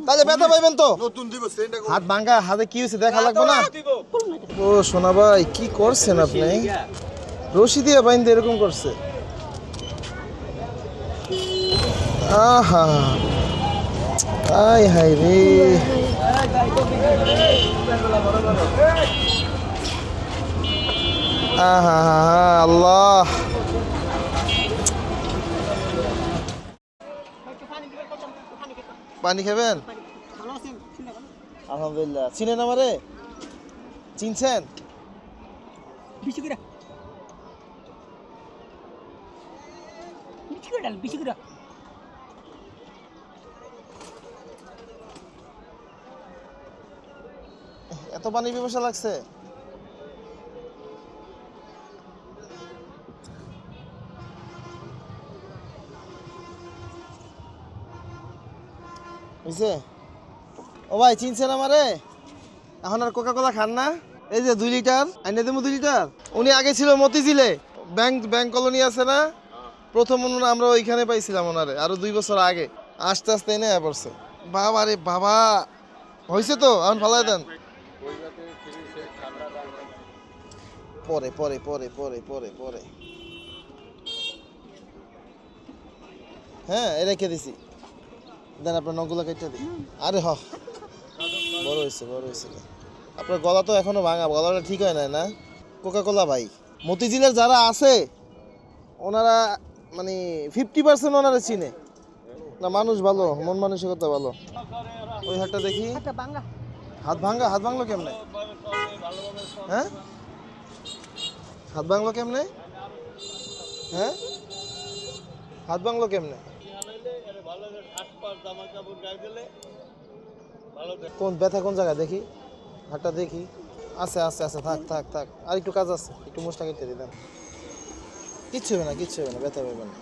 তাহলে ব্যথা পাইবেন তো হাত ভাঙা হাতে কি হয়েছে দেখা লাগবে না ও সোনা ভাই কি করছেন আপনি রশি দিয়ে বাইন্দে এরকম করছে আহা আয় হায় রে আহা আল্লাহ পানি খাবেন আলহামদুলিল্লাহ চিনেন আমারে চিনছেন এত পানি পিপাসা লাগছে বুঝছে ও ভাই চিনছেন আমারে এখন আর কোকা কোলা খান না এই যে 2 লিটার আইনে দেবো 2 লিটার উনি আগে ছিল মতিঝিলে ব্যাংক কলোনি আছে না প্রথম আমরা ওইখানে পাইছিলাম ওনারে আরো 2 বছর আগে আস্তে আস্তে এনে পড়ছে বাবা রে বাবা হয়েছে তো এখন ফালাই দেন পরে পরে পরে পরে পরে পরে হ্যাঁ রেখে দিছি দেন আপনার নখগুলো কেটে দিই আরে বড় হয়েছে আপনার গলা তো এখনো ভাঙা গলাটা ঠিক হয় না কোকা কোলা ভাই মতিঝিলের যারা আছে ওনারা মানে 50% ওনারা চিনে না মানুষ ভালো মন মানসিকতা ভালো ওই হাতটা দেখি হাত ভাঙলো কেমনে হ্যাঁ হাত ভাঙলো কেমনে হ্যাঁ হাত ভাঙলো কেমনে কোন ব্যথা কোন জায়গায় দেখি হাতটা দেখি আছে থাক আর একটু কাজ আছে একটু মুছটা কেটে দিলাম কিচ্ছু হবে না ব্যথা পাবে না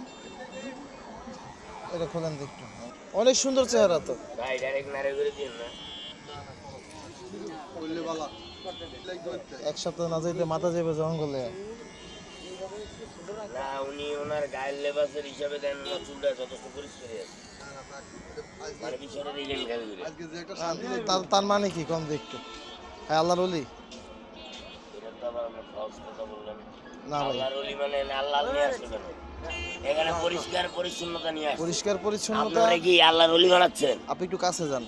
এটা খোলেন একটু অনেক সুন্দর চেহারা তো এক সপ্তাহ না যাইতে মাথা যাবে জঙ্গলে উনি ওনার গায়ের লেবাসের হিসাবে দেন চুলটা যথেষ্ট পরিষ্কার তার মানে কি কম দেখতো হ্যাঁ আল্লাহর ওলি না ভাই এখানে পরিষ্কার পরিচ্ছন্নতা নিয়ে পরিষ্কার পরিচ্ছন্নতা কি আল্লাহর ওলি বানাচ্ছেন আপনি একটু কাছে যান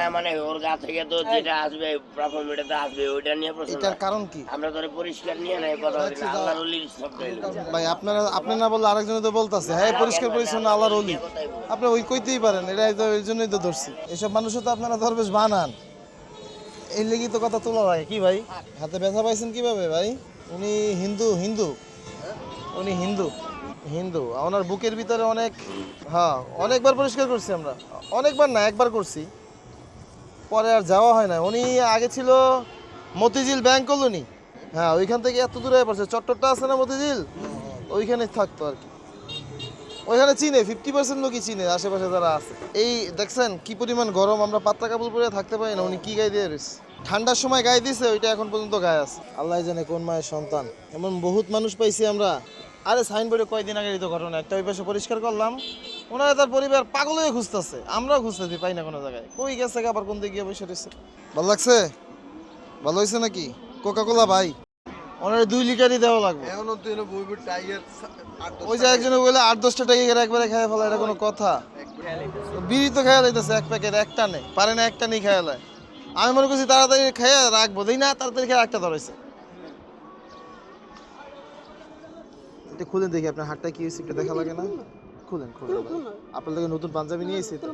না মানে ওর গা থেকে তো যেটা আসবে প্রাথমিক এটা আসবে ওইটা নিয়ে প্রশ্ন এটার কারণ কি আমরা তো পরিষ্কার নিয়ে নাই কথা বলি আল্লাহর ওলির শব্দ ভাই আপনি না বললে আরেকজন তো বলতাছে হ্যাঁ পরিষ্কার পরিচ্ছন্ন আল্লাহর ওলি আপনি ওই কইতেই পারেন এটা এই জন্যই তো ধরছি এসব মানুষও তো আপনারা দরবেশ বানান এই লেগেই তো কথা তোলা লাগে কি ভাই হাতে ব্যথা পাইছেন কিভাবে ভাই উনি হিন্দু ওনার বুকের ভিতরে অনেকবার পরিষ্কার করছি আমরা অনেকবার না একবার করছি পরে আর যাওয়া হয় না উনি আগে ছিল মতিঝিল ব্যাংক কলোনি হ্যাঁ ওইখান থেকে এত দূরে পড়ছে চট্টরটা আছে না মতিঝিল ওইখানে থাকতো আর কি ওইখানে চিনে 50% লোকই চিনে আশেপাশে যারা আছে এই দেখছেন কি পরিমাণ গরম আমরা পাতলা কাপড় পরে থাকতে পারি না উনি কি গায়ে দিয়ে রয়েছে ঠান্ডার সময় গায়ে দিয়েছে ওইটা এখন পর্যন্ত গায়ে আছে আল্লাহ জানে কোন মায়ের সন্তান এমন বহুত মানুষ পাইছি আমরা আরে সাইনবোর্ডে কয়েকদিন আগে তো ঘটনা একটা ওই পাশে পরিষ্কার করলাম ওনারা তার পরিবার পাগল হয়ে খুঁজতেছে আমরাও খুঁজতেছি পাই না কোনো জায়গায় কই গেছে আবার কোন দিকে গিয়ে বসে রয়েছে ভালো লাগছে ভালো হয়েছে নাকি কোকা কোলা ভাই ওনার 2 লিটারই দেওয়া লাগবে ওই যে একজনে বলে 8-10টা টাকা একবারে খাইয়া ফেলা এটা কোনো কথা বিড়ি তো খাইয়া যাইতেছে এক প্যাকেট একটা নেই পারে না একটা নেই খাইয়া লায় আমি মনে করছি তাড়াতাড়ি খাইয়া রাখবো দেই না তাড়াতাড়ি খেয়ে একটা ধরেছে এটা খুলেন দেখি আপনার হাতটা কি হয়েছে একটু দেখা লাগে না খুলেন আপনার লাগে নতুন পাঞ্জাবি নিয়ে এসেছি তো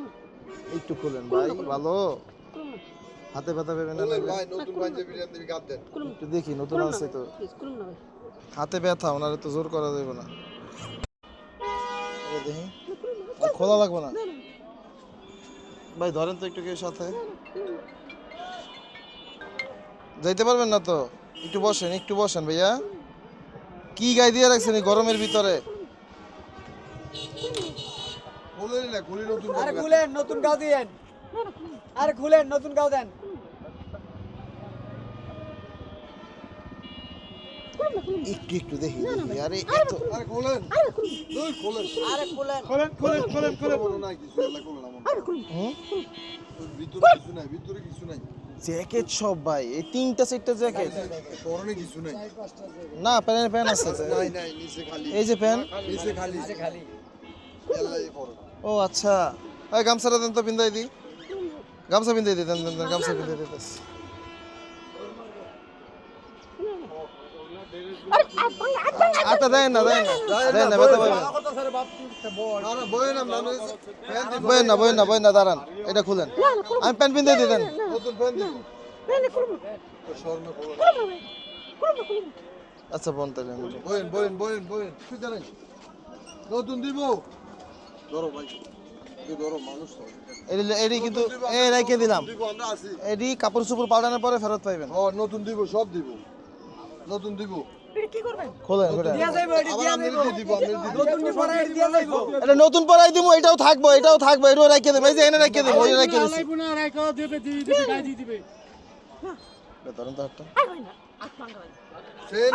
একটু খুলেন ভাই ভালো হাতে ব্যথা পাবেন না ভাই নতুন পাঞ্জাবি আপনি গাদ দেন একটু দেখি নতুন আছে তো হাতে ব্যথা ওনারে তো জোর করা যাবে না এই দেখি খোলা লাগবে না ভাই ধরেন তো একটু কেউ সাথে যাইতে পারবেন না তো একটু বসেন ভাইয়া কি গায়ে দিয়ে রাখছেন এই গরমের ভিতরে নতুন গাও দিয়েন আরে খুলেন নতুন গাও দেন একটু দেখি আরে এত আরে খোলেন হুম ভিতরে কিছু নাই, ভিতরে কিছু নাই, জ্যাকেট সব ভাই, এই 3টা 4টা জ্যাকেট। পরনে কিছু নাই, না প্যান্ট প্যান্ট আছে তো। নাই নাই, নিচে খালি, এই যে প্যান্ট। নিচে খালি, খালি এলাই পরো। ও আচ্ছা, এই গামছাটা দেন তো, পিন্দাই দি। গামছা পিন্দাই দি, দেন দেন দেন, গামছা পিন্দাই দিতেছি। আচ্ছা দেন না, দেন না, দেন না, ব্যথা পাইবেন। না না, বয়ে নাম না, প্যান্ট দিব, বইন না, বইন না, বইন না, দাঁড়ান, এটা খুলেন। আমি প্যান্ট পিন্দাই দিই, দেন। নতুন প্যান্ট দিব, শর্মে পড়ো, আচ্ছা বোন তাহলে আমি যাই। বয়েন বয়েন বয়েন বয়েন, কি জানেন, নতুন দিব, ধরো ভাই, এই ধরো মানুষ তো, এডি কিন্তু এই রেখে দিলাম। দিব, আমরা আছি, এডি কাপড় চোপড় পাল্টানোর পরে ফেরত পাইবেন। ও নতুন দিব, সব দিব, নতুন দিব, খোলেন ওটা। আবার আমি দিব, আমি দিব, নতুন পরাই দিয়া যাইবো এটা নতুন পরাই দিমু, এটাও থাকবো, এটাও থাকবো, এটাও রেখে দেব। এই যে এনে রেখে দেব, ওই রেখে দিছি। ধরেন তো হাতটা। সেই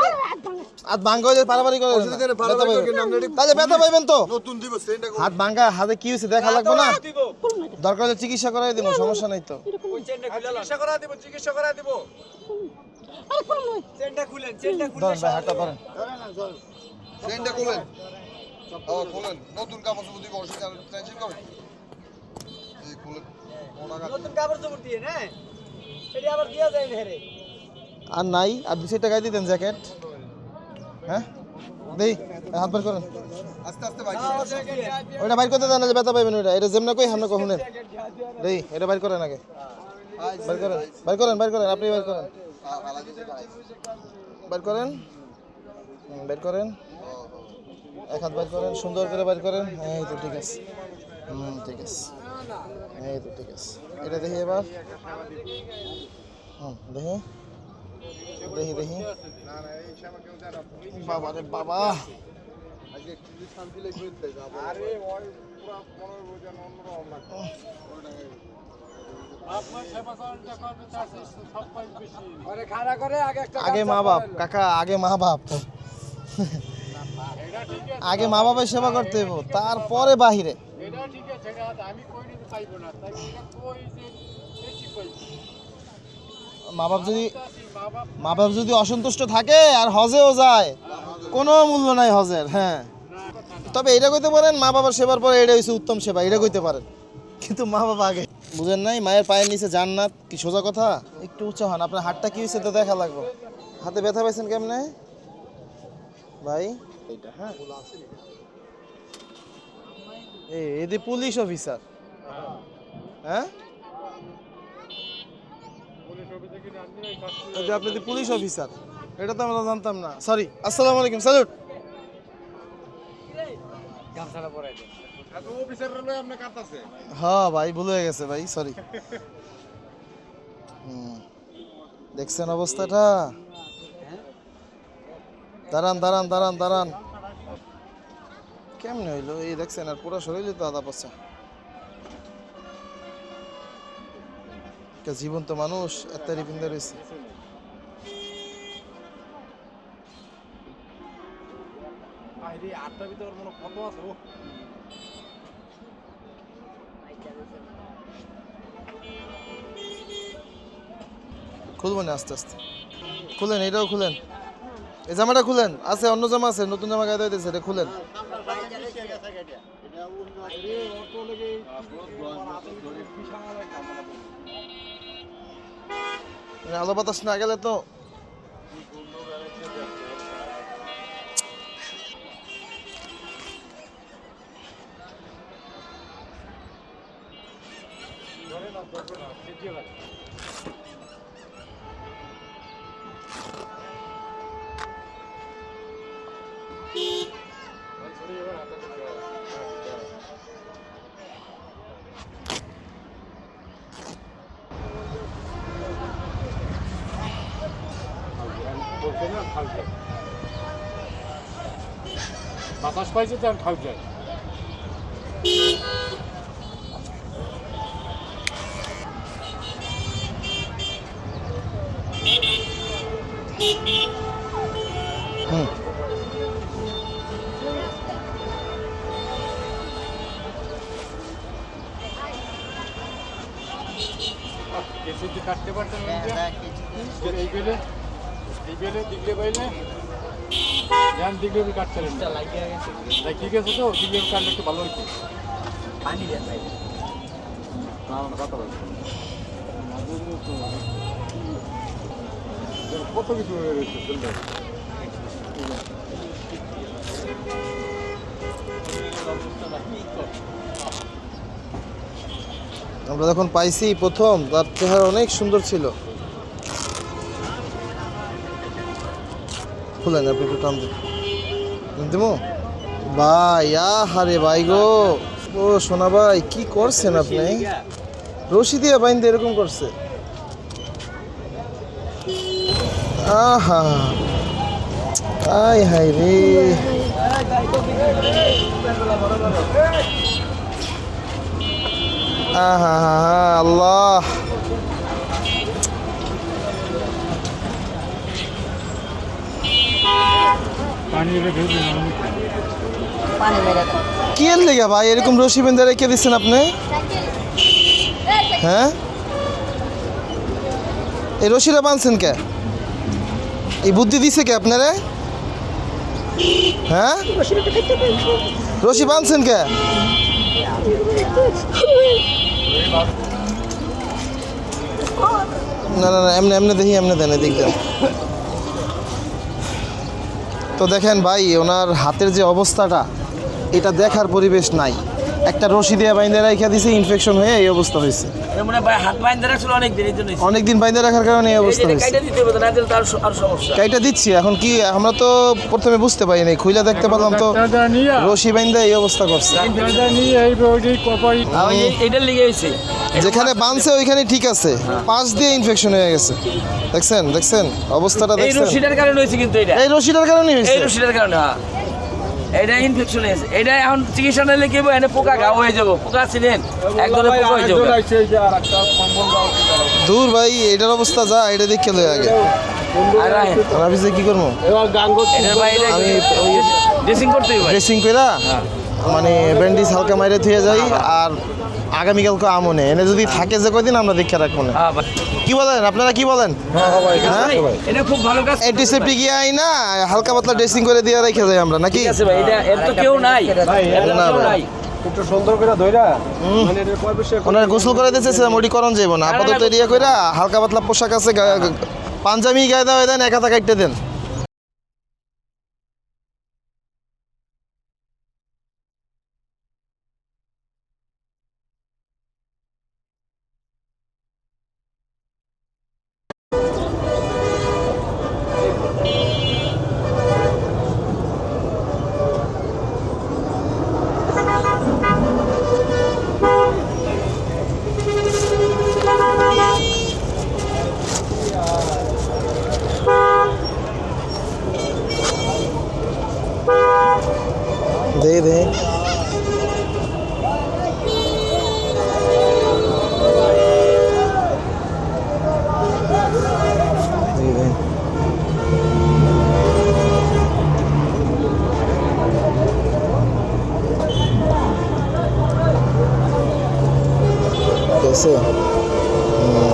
হাত ভাঙ্গা হয়ে পারাপারি করে অসুবিধা নেই, পারাপারি করে কেন, আমরা এটা- তাহলে ব্যথা পাইবেন তো। নতুন দিব, সেইটা হাত ভাঙ্গা, হাতে কি হয়েছে দেখা লাগবে না। দিব দরকার হলে চিকিৎসা করাই দিব, সমস্যা নাই তো। ওই চেনটা খুলে চিকিৎসা করা দিব চেনটা খুলেন ধরেন ভাই, হাতটা ধরেন। সেইটা খুলেন, আবার খুলেন, নতুন কাপড় চোপড় দিব, অসুবিধা নেই, টেনশন করেন, এই খুলেন, ওনাকা নতুন কাপড় চোপড় দিয়ে না এটি আবার দিয়া যায় না হেরে আর নাই, আর 200 টাকায় দিতেন জ্যাকেট। হ্যাঁ দেই, হাত বের করেন। আস্তে আস্তে ভাই, ওইটা বাইর করতে দেন না, যে ব্যথা পাইবেন ওইটা। এটা যেমন কই সামনে কখনো দেই, এটা বাইর করেন আগে। বাইর করেন, বাইর করেন, বাইর করেন, আপনি বাইর করেন, বাইর করেন, বাইর করেন। এক হাত বাইর করেন, সুন্দর করে বাইর করেন। এই তো ঠিক আছে, ঠিক আছে, এই তো ঠিক আছে। এটা দেখি এবার, দেখি দেখি দেখি। বাবা রে বাবা, আজকে একটু যদি শান্তি লাগবে তাই যাবো, আরে ওই পুরো 15 বোঝান অন্যরকম লাগবে, আরে খাড়া করে আগে একটা আগে মা বাপ কাকা, আগে মা বাপ, আগে মা বাপের সেবা করতে হইব, তারপরে বাহিরে। মা বাপ যদি অসন্তুষ্ট থাকে আর হজেও যায়, কোনো মূল্য নাই হজের। হ্যাঁ, তবে এটা কইতে পারেন মা বাবার সেবার পরে এটা হচ্ছে উত্তম সেবা, এটা কইতে পারেন। কিন্তু মা বাবা আগে, বুঝেন নাই? মায়ের পায়ের নিচে জান্নাত, কি সোজা কথা। একটু উঁচা হন, আপনার হাতটা কি হয়েছে তো দেখা লাগবে। হাতে ব্যথা পাইছেন কেমনে ভাই? এইটা হ্যাঁ, এদি পুলিশ অফিসার। হ্যাঁ, এই যে আপনি তো পুলিশ অফিসার, এটা তো আমরা জানতাম না। সরি, আসসালামু আলাইকুম, স্যালুট। গামছাটা পরাই দেন হ্যাঁ ভাই, ভুল হয়ে গেছে ভাই, সরি। দেখছেন অবস্থাটা? দাঁড়ান দাঁড়ান দাঁড়ান দাঁড়ান, কেমনে হইলো এই দেখছেন? আর পুরো শরীরে তো আদা পচা। জীবন্ত মানুষ এত রিপিন্দা রয়েছে। খুলবো না, আস্তে আস্তে খুলেন, এটাও খুলেন, এই জামাটা খুলেন। আছে অন্য জামা আছে, নতুন জামা গায়ে দিতেছে, এটা খুলেন। আলো বাতাস না গেলে তো বাতাস পাইছে তো খাও যায়। কেসে যে কাটতে পারতেন এই বেলে দিগলে পাইলে ধ্যান দিগলে কাটছিলেন ঠিক আছে তো দিগলে কাটলে একটু ভালো হইতো পানি দেন ভাই না না কথা বলছি কত কিছু হয়ে গেছে আমরা যখন পাইছি প্রথম তার চেহারা অনেক সুন্দর ছিল। খুলেন আপনি একটু টান দেবো ভাই। হারে ভাই গো, ও সোনা ভাই কি করছেন আপনি? রশি দিয়ে বাইন্দে এরকম করছে। আহা আয় হায় রে, আহা আল্লাহ। পানি রেখে পানি মেরে দেন কি এর লেগে ভাই এরকম রশি বেঁধে রেখে দিচ্ছেন আপনি? হ্যাঁ, এই রশিটা বাঁধছেন কে? এই বুদ্ধি দিছে কে আপনারে? হ্যাঁ, রশি বাঁধছেন কে? না না না, এমনি এমনি দেখি, এমনি দেন, এদিক দেন। তো দেখেন ভাই ওনার হাতের যে অবস্থাটা, এটা দেখার পরিবেশ নাই। একটা রশি দিয়ে বাইন্দে রাখা দিছে, ইনফেকশন হয়ে এই অবস্থা হয়েছে। মনে হয় হাত বাইন্ধে রাখছিল অনেক দিনের জন্য অনেকদিন বাইন্দে রাখার কারণে এই অবস্থা হয়েছে। কাইটা দিতে হবে না দিলে তার আর সমস্যা কাইটা দিচ্ছি এখন কি, আমরা তো প্রথমে বুঝতে পারি নাই, খুইলা দেখতে পারলাম তো রশি বাইন্দে এই অবস্থা করছে। এইটার লিগে হয়েছে যেখানে বাঁধছে ওইখানে ঠিক আছে, পাশ দিয়ে ইনফেকশন হয়ে গেছে। দেখছেন দেখছেন অবস্থাটা এই দেখছেন? রশিটার কারণে হয়েছে কিন্তু এটা এই রশিটার কারণে এই হয়েছে। রশিটার কারণে হ্যাঁ এটা ইনফেকশন হয়েছে। এটা এখন চিকিৎসা নিলে কি হবে, এনে পোকা ঘাও হয়ে যাবো। পোকা ছিলেন একদম পোকা হয়ে যাবে। দূর ভাই, এটার অবস্থা যা, এটা দেখে লই আগে। আর আমি যে কি করবো, এটার বাইরে আমি ড্রেসিং করতে হবে ড্রেসিং কইরা মানে ব্যান্ডেজ হালকা মাইরে থুয়ে যাই। আর আগামীকালকে আমনে এনে যদি থাকে যে কয়দিন আমরা দেখে রাখবো না। হ্যাঁ ভাই কি বলেন আপনারা, কি বলেন? হ্যাঁ, এটা খুব ভালো কাজ অ্যান্টিসেপ্টিক আই না, হালকা পাতলা ড্রেসিং করে দিয়ে রেখে যাই আমরা নাকি? ঠিক আছে ভাই। এটা এর তো কেউ নাই, এর তো না কেউ ভাই। নাই। একটু সুন্দর করে ধইরা মানে এটা পয়সা ওনার গোসল করে দিতেছিলাম, ওটি করণ যাইব না। আপাতত এরিয়া কইরা হালকা পাতলা পোশাক আছে, পাঞ্জাবি গায়ে দেওয়া দেন, এক হাতা কাটতে দেন। দে দে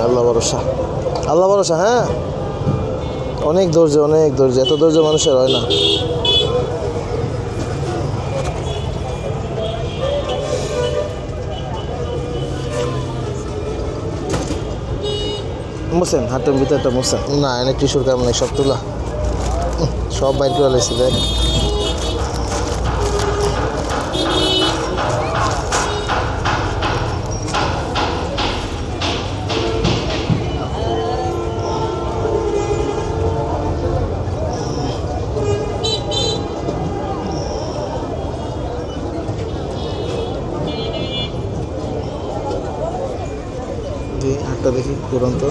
আল্লাহ ভরসা, আল্লাহ ভরসা। হ্যাঁ, অনেক ধৈর্য, অনেক ধৈর্য। এত ধৈর্য মানুষের হয় না। মুছেন হাটের ভিতরটা, মুছেন না, এনে টিস্যুর কাম নেই, সব তোলা, সব বাইর করে লাইছি। দেখ হাটটা দেখি তুরন্ত।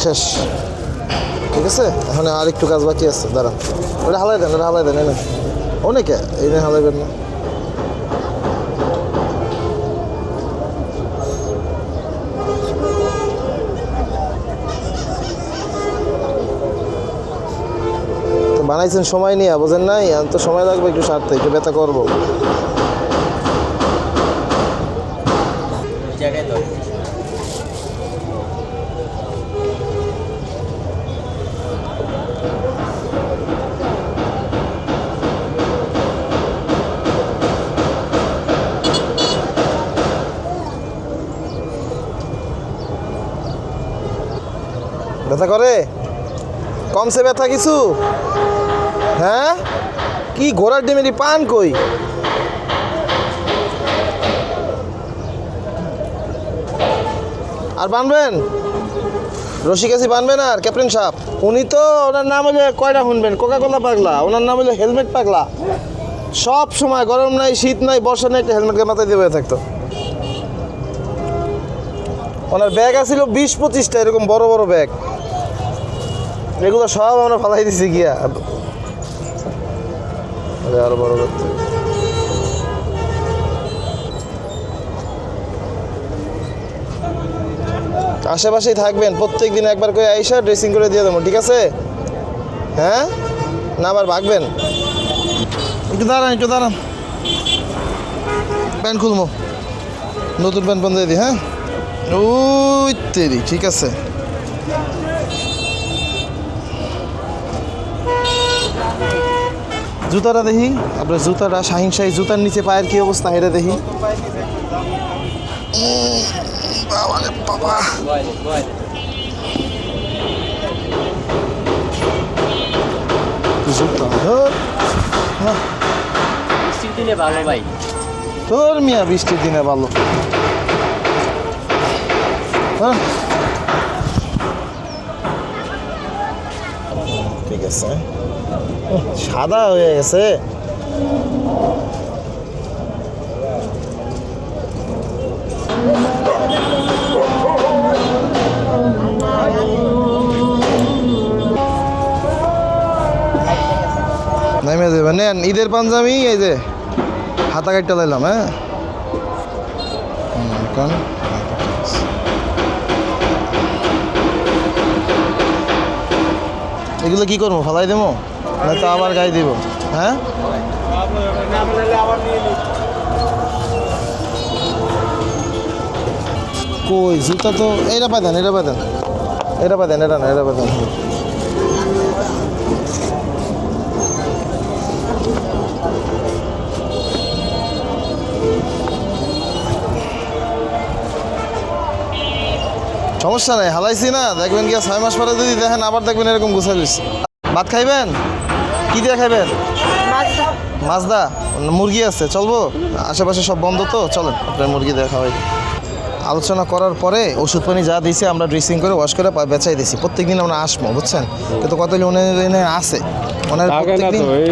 শেষ, ঠিক আছে। এখন আর একটু কাজ বাকি আছে, দাঁড়ান। ওটা হালাই দেন, ওটা হালাই দেন। এনে অনেকে এই হালাইবেন না। বানাইছেন সময় নিয়ে, বোঝেন নাই? এখন তো সময় লাগবে একটু সারতে, একটু ব্যথা করবো। ব্যথা করে? কমছে ব্যথা কিছু? হ্যাঁ, কি ঘোড়ার ডিমেরই পান কই? আর বানবেন রশি কাছি বানবেন আর ক্যাপ্টেন সাহেব? উনি তো ওনার নাম হলে কয়টা শুনবেন, কোকা কোলা পাগলা, ওনার নাম হলে হেলমেট পাগলা। সব সময় গরম নাই, শীত নাই, বর্ষা নাই, একটা হেলমেটকে মাথায় দিয়ে বসে থাকতো। ওনার ব্যাগ আছিল 20-25টা, এরকম বড় বড় ব্যাগ। এগুলো সব আমরা ফালাই দিছি গিয়া। আরো বড় করতে আশেপাশেই থাকবেন, প্রত্যেক দিন একবার করে আইসা ড্রেসিং করে দিয়ে দেবো, ঠিক আছে? হ্যাঁ, না আবার ভাগবেন? একটু দাঁড়ান, একটু দাঁড়ান, প্যান্ট খুলবো, নতুন প্যান্ট বন্ধ দিই। হ্যাঁ, ওই তেরি, ঠিক আছে। জুতাটা দেখি আপনার, জুতাটা শাহিন শাহী জুতার নিচে পায়ের কি অবস্থা হেরে দেখি। বাবা রে বাবা, জুতা বৃষ্টির দিনে ভালো ভাই। তোর মিয়া বৃষ্টির দিনে ভালো। হ্যাঁ, ঠিক আছে, সাদা হয়ে গেছে। নামে দেবেন, নেন ঈদের পাঞ্জাবি, এই যে হাতা কাটটা লাইলাম। হ্যাঁ, এগুলো কি করবো, ফালাই দেবো না তো আবার গায়ে দিব? হ্যাঁ, কই জুতা তো এটা পাতেন, এটা পাতেন, এটা পাতেন, এটা না, এটা পাতেন। সমস্যা নাই, হালাইছি না, দেখবেন কি 6 মাস পরে যদি দেখেন আবার দেখবেন এরকম গুছাই দিচ্ছি। ভাত খাইবেন? কি দিয়ে খাইবেন? মাছদা, মুরগি আছে, চলবো? আশেপাশে সব বন্ধ তো, চলেন আপনার মুরগি দিয়ে খাওয়াই। আলোচনা করার পরে ওষুধ পানি যা দিয়েছে আমরা ড্রেসিং করে ওয়াশ করে বেচাই দিছি। প্রত্যেকদিন আমরা আসবো, বুঝছেন? কিন্তু কত উনি আসে, ওনার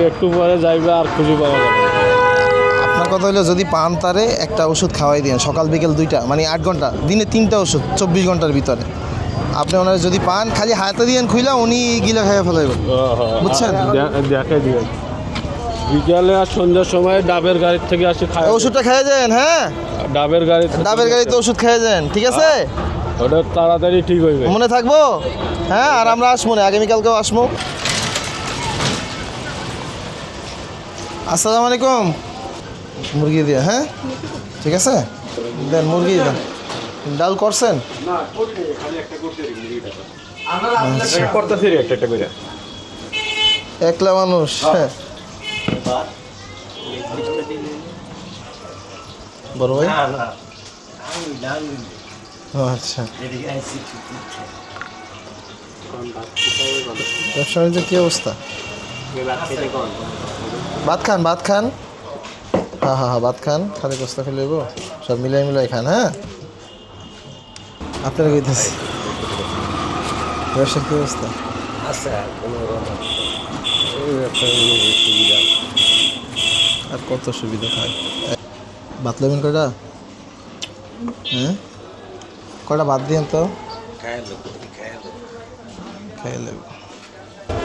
একটু পরে যাইবে আর খুঁজে পাওয়া যাবে। আপনার কথা হলো যদি পান তারে একটা ওষুধ খাওয়াই দিন, সকাল বিকেল 2টা, মানে 8 ঘন্টা, দিনে 3টা ওষুধ 24 ঘন্টার ভিতরে। আপনি ওনার যদি পান খালি হাতে দিয়েন খুইলা, উনি গিলা খাইয়া ফেলাইব, বুঝছেন? দেখে দিয়ে বিকালে আর সন্ধ্যার সময় ডাবের গাড়ির থেকে আসে খায়, ওষুধটা খেয়ে যান। হ্যাঁ, ডাবের গাড়িতে ওষুধ খেয়ে যান, ঠিক আছে? ওটা তাড়াতাড়ি ঠিক হইবে, মনে থাকবো? হ্যাঁ, আর আমরা আসবো না, আগামীকালকেও আসবো। আসসালামু আলাইকুম। মুরগি দিয়ে, হ্যাঁ ঠিক আছে, দেন মুরগি দেন। ডাল করছেন? একলা মানুষ, হ্যাঁ। বড় ভাই, আচ্ছা, ব্যবসা বাণিজ্যের কি অবস্থা? ভাত খান, ভাত খান। হ্যাঁ হ্যাঁ হ্যাঁ, ভাত খান, খালি কস্তা খেলে দেবো, সব মিলাই মিলাই খান। হ্যাঁ, আপনারা কইতেছি ব্যবসার কি অবস্থা? আর কত সুবিধা থাকে। ভাত নেবেন কয়টা? হ্যাঁ, কয়টা ভাত দিন তো, খেয়ে নেব।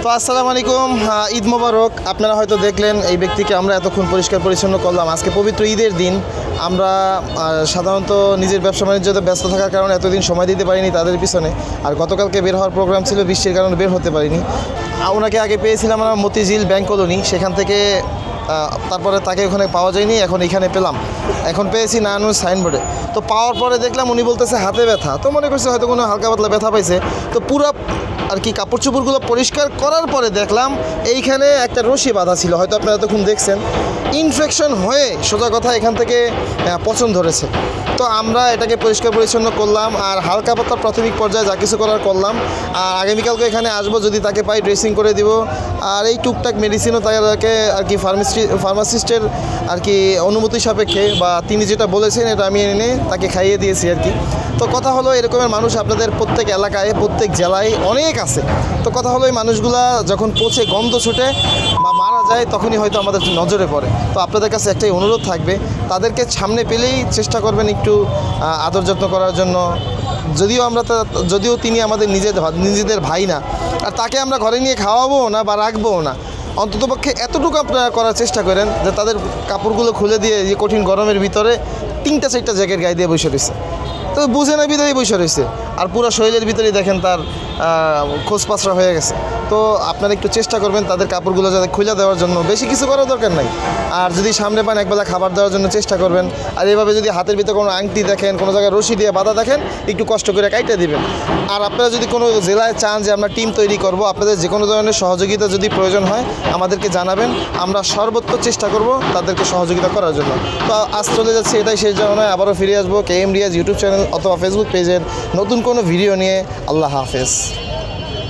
তো আসসালামু আলাইকুম, ঈদ মোবারক। আপনারা হয়তো দেখলেন এই ব্যক্তিকে আমরা এতক্ষণ পরিষ্কার পরিচ্ছন্ন করলাম। আজকে পবিত্র ঈদের দিন, আমরা সাধারণত নিজের ব্যবসা বাণিজ্যতে ব্যস্ত থাকার কারণে এতদিন সময় দিতে পারিনি তাদের পিছনে। আর গতকালকে বের হওয়ার প্রোগ্রাম ছিল, বৃষ্টির কারণে বের হতে পারিনি। ওনাকে আগে পেয়েছিলাম আমরা মতিঝিল ব্যাংক কলোনি, সেখান থেকে তারপরে তাকে ওখানে পাওয়া যায়নি, এখন এখানে পেলাম। এখন পেয়েছি নানুর সাইনবোর্ডে। তো পাওয়ার পরে দেখলাম উনি বলতেছে হাতে ব্যথা, তো মনে করছে হয়তো কোনো হালকা পাতলা ব্যথা পাইছে। তো পুরো আর কি কাপড় চোপড়গুলো পরিষ্কার করার পরে দেখলাম এইখানে একটা রশি বাঁধা ছিল, হয়তো আপনারা এতক্ষণ দেখছেন। ইনফেকশন হয়ে সোজা কথা এখান থেকে পচন ধরেছে। তো আমরা এটাকে পরিষ্কার পরিচ্ছন্ন করলাম, আর হালকা পাতলা প্রাথমিক পর্যায়ে যা কিছু করার করলাম। আর আগামীকালকে এখানে আসবো, যদি তাকে পাই ড্রেসিং করে দিব। আর এই টুকটাক মেডিসিনও তাকে আর কি ফার্মাসিস্টের আর কি অনুমতি সাপেক্ষে বা তিনি যেটা বলেছেন এটা আমি এনে তাকে খাইয়ে দিয়েছি আর কি। তো কথা হলো এরকমের মানুষ আপনাদের প্রত্যেক এলাকায় প্রত্যেক জেলায় অনেক আছে। তো কথা হলো এই মানুষগুলা যখন পচে গন্ধ ছুটে বা মারা যায় তখনই হয়তো আমাদের নজরে পড়ে। তো আপনাদের কাছে একটাই অনুরোধ থাকবে, তাদেরকে সামনে পেলেই চেষ্টা করবেন একটু আদর যত্ন করার জন্য। যদিও তিনি আমাদের নিজেদের ভাই না, আর তাকে আমরা ঘরে নিয়ে খাওয়াবো না বা রাখবো না, অন্ততপক্ষে এতটুকু আপনারা করার চেষ্টা করেন যে তাদের কাপড়গুলো খুলে দিয়ে যে কঠিন গরমের ভিতরে 3-4টা জ্যাকেট গায়ে দিয়ে বসে রয়েছে। তো বুঝে না বিদায় বসে রয়েছে, আর পুরো শরীরের ভিতরেই দেখেন তার খোঁজপাচড়া হয়ে গেছে। তো আপনারা একটু চেষ্টা করবেন তাদের কাপড়গুলো যাতে খুলে দেওয়ার জন্য, বেশি কিছু করার দরকার নাই। আর যদি সামনে পান একবেলা খাবার দেওয়ার জন্য চেষ্টা করবেন। আর এভাবে যদি হাতের ভিতরে কোনো আংটি দেখেন, কোনো জায়গায় রশি দিয়ে বাঁধা দেখেন, একটু কষ্ট করে কাইটে দিবেন। আর আপনারা যদি কোনো জেলায় চান যে আমরা টিম তৈরি করব, আপনাদের যে কোনো ধরনের সহযোগিতা যদি প্রয়োজন হয় আমাদেরকে জানাবেন, আমরা সর্বোচ্চ চেষ্টা করব তাদেরকে সহযোগিতা করার জন্য। তো আজ চলে যাচ্ছে, এটাই শেষ যাওয়া নয়, আবারও ফিরে আসবো KM রিয়াজ ইউটিউব চ্যানেল অথবা ফেসবুক পেজের নতুন কোনো ভিডিও নিয়ে। আল্লাহ হাফেজ।